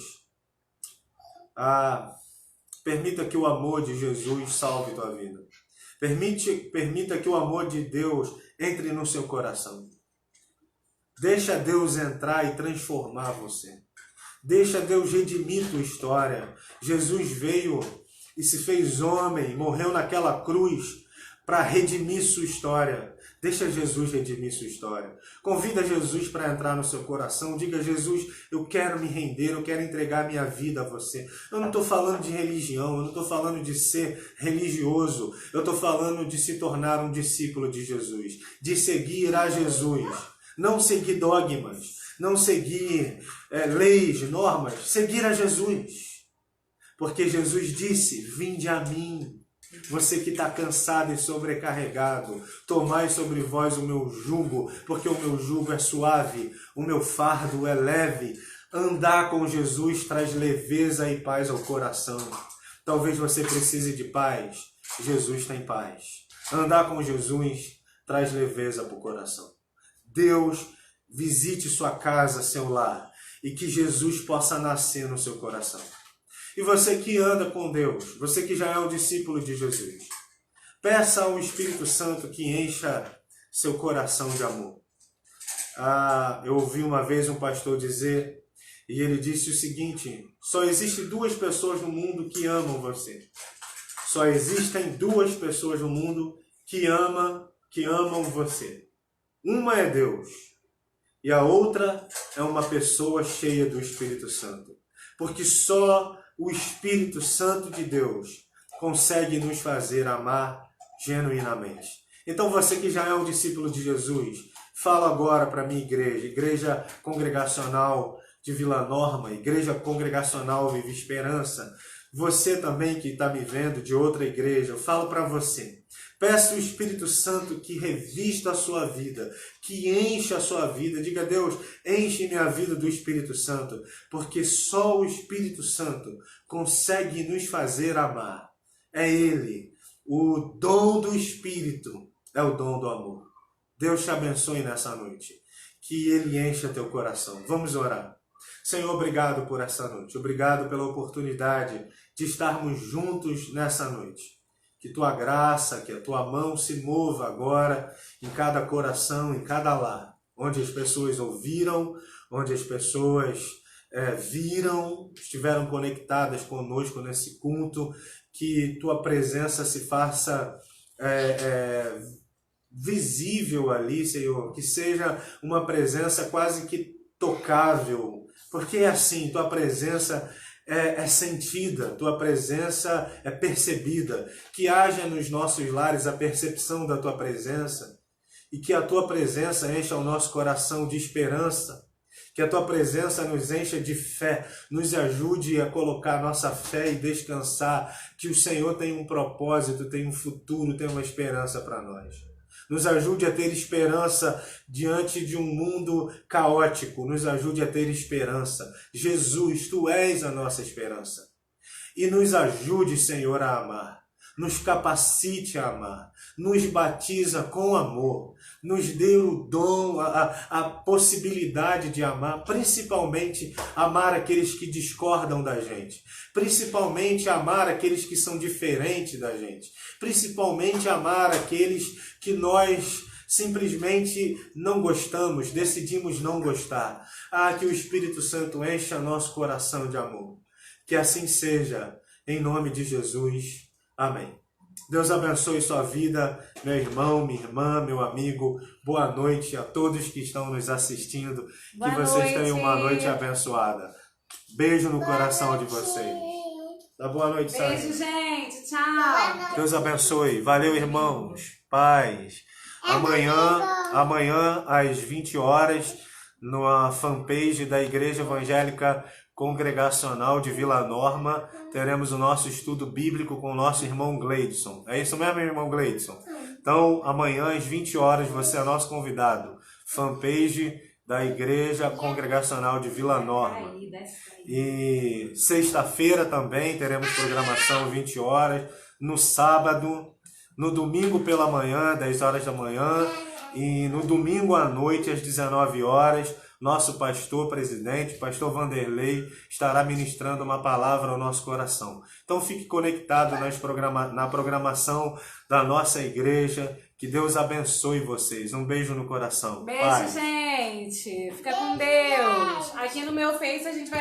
[SPEAKER 1] Permita que o amor de Jesus salve tua vida. Permita que o amor de Deus entre no seu coração. Deixa Deus entrar e transformar você. Deixa Deus redimir tua história. Jesus veio e se fez homem, morreu naquela cruz para redimir sua história. Deixa Jesus redimir sua história. Convida Jesus para entrar no seu coração. Diga, Jesus, eu quero me render, eu quero entregar minha vida a você. Eu não estou falando de religião, eu não estou falando de ser religioso. Eu estou falando de se tornar um discípulo de Jesus, de seguir a Jesus. Não seguir dogmas, não seguir leis, normas, seguir a Jesus. Porque Jesus disse, vinde a mim, você que está cansado e sobrecarregado, tomai sobre vós o meu jugo, porque o meu jugo é suave, o meu fardo é leve. Andar com Jesus traz leveza e paz ao coração. Talvez você precise de paz, Jesus tem paz. Andar com Jesus traz leveza para o coração. Deus visite sua casa, seu lar, e que Jesus possa nascer no seu coração. E você que anda com Deus, você que já é um discípulo de Jesus, peça ao Espírito Santo que encha seu coração de amor. Eu ouvi uma vez um pastor dizer, e ele disse o seguinte, só existem duas pessoas no mundo que amam você. Só existem duas pessoas no mundo que amam você. Uma é Deus e a outra é uma pessoa cheia do Espírito Santo. Porque só o Espírito Santo de Deus consegue nos fazer amar genuinamente. Então você que já é um discípulo de Jesus, fala agora para a minha igreja, Igreja Congregacional de Vila Norma, Igreja Congregacional Viva Esperança. Você também que está me vendo de outra igreja, eu falo para você. Peça o Espírito Santo que revista a sua vida, que encha a sua vida. Diga, Deus, enche minha vida do Espírito Santo, porque só o Espírito Santo consegue nos fazer amar. É Ele. O dom do Espírito é o dom do amor. Deus te abençoe nessa noite. Que Ele encha teu coração. Vamos orar. Senhor, obrigado por essa noite. Obrigado pela oportunidade de estarmos juntos nessa noite. Que tua graça, que a tua mão se mova agora em cada coração, em cada lar, onde as pessoas ouviram, onde as pessoas viram, estiveram conectadas conosco nesse culto, que tua presença se faça visível ali, Senhor, que seja uma presença quase que tocável, porque é assim, tua presença é sentida, tua presença é percebida, que haja nos nossos lares a percepção da tua presença e que a tua presença encha o nosso coração de esperança, Que a Tua presença nos encha de fé, nos ajude a colocar nossa fé e descansar, que o Senhor tem um propósito, tem um futuro, tem uma esperança para nós. Nos ajude a ter esperança diante de um mundo caótico, nos ajude a ter esperança. Jesus, Tu és a nossa esperança. E nos ajude, Senhor, a amar. Nos capacite a amar, nos batiza com amor, nos dê o dom, a possibilidade de amar, principalmente amar aqueles que discordam da gente, principalmente amar aqueles que são diferentes da gente, principalmente amar aqueles que nós simplesmente não gostamos, decidimos não gostar. Que o Espírito Santo encha nosso coração de amor. Que assim seja, em nome de Jesus. Amém. Deus abençoe sua vida, meu irmão, minha irmã, meu amigo. Boa noite a todos que estão nos assistindo.
[SPEAKER 2] Boa
[SPEAKER 1] que vocês
[SPEAKER 2] noite.
[SPEAKER 1] tenham uma noite abençoada. Beijo no coração de vocês. Dá boa noite,
[SPEAKER 2] Beijo,
[SPEAKER 1] Sandra.
[SPEAKER 2] gente. Tchau.
[SPEAKER 1] Deus abençoe. Valeu, irmãos. Paz. Amanhã às 20 horas, na fanpage da Igreja Evangélica Congregacional de Vila Norma, teremos o nosso estudo bíblico com o nosso irmão Gleidson. É isso mesmo, irmão Gleidson? Então, amanhã às 20 horas, você é nosso convidado. Fanpage da Igreja Congregacional de Vila Norma. E sexta-feira também teremos programação 20 horas. No sábado, no domingo pela manhã, 10 horas da manhã. E no domingo à noite, às 19 horas, nosso pastor presidente, pastor Vanderlei, estará ministrando uma palavra ao nosso coração. Então fique conectado na programação da nossa igreja. Que Deus abençoe vocês. Um beijo no coração.
[SPEAKER 2] Beijo,
[SPEAKER 1] Paz.
[SPEAKER 2] gente. Fica com Deus. Aqui no meu Face a gente vai